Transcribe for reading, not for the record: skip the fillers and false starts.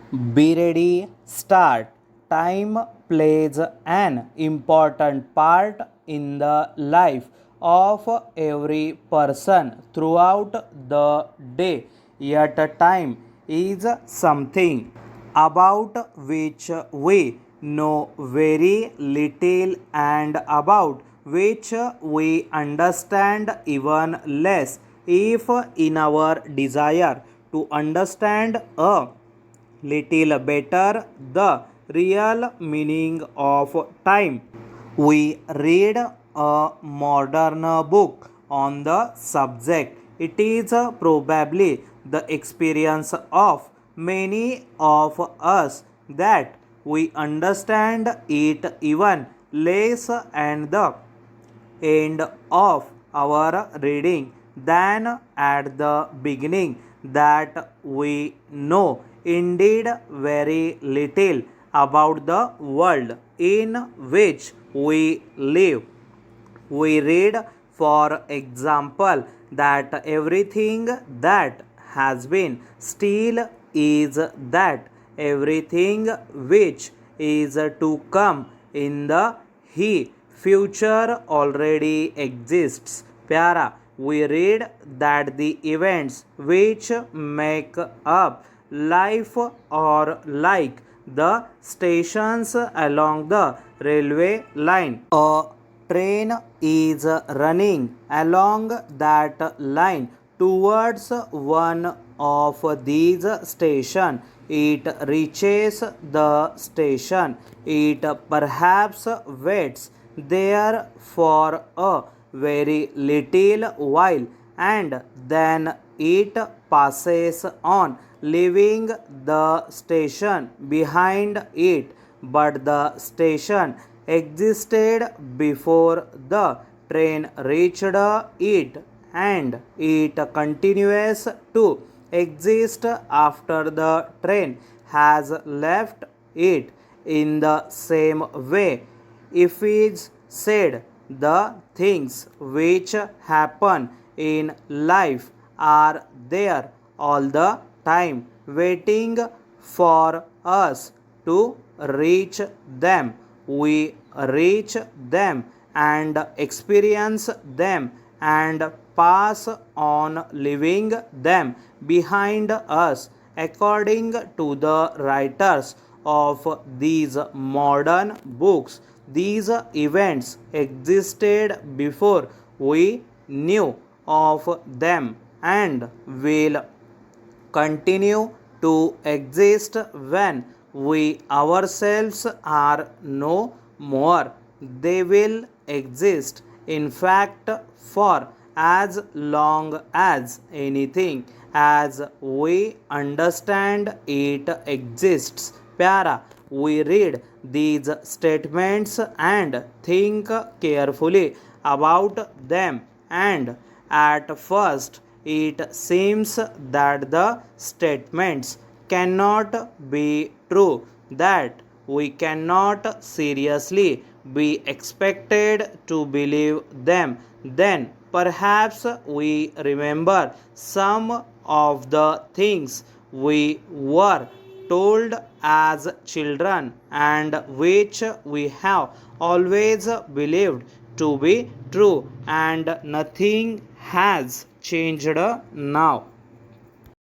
Be ready, start. Time plays an important part in the life of every person throughout the day. Yet, time is something about which we know very little and about which we understand even less. If in our desire to understand a little better the real meaning of time, we read a modern book on the subject. It is probably the experience of many of us that we understand it even less and the end of our reading than at the beginning, that we know indeed very little about the world in which we live. We read, for example, that everything that has been still is that everything which is to come in the he future already exists. Para, we read that the events which make up life are like the stations along the railway line. A train is running along that line towards one of these stations. It reaches the station. It perhaps waits there for a very little while, and then it passes on, leaving the station behind it. But the station existed before the train reached it, and it continues to exist after the train has left it. In the same way, if it said, the things which happen in life are there all the time, waiting for us to reach them. We reach them and experience them and pass on, leaving them behind us. According to the writers of these modern books, these events existed before we knew of them and will continue to exist when we ourselves are no more. They will exist, in fact, for as long as anything as we understand it exists. Para, we read these statements and think carefully about them, and at first it seems that the statements cannot be true, that we cannot seriously be expected to believe them. Then perhaps we remember some of the things we were told as children and which we have always believed to be true, and nothing has changed now.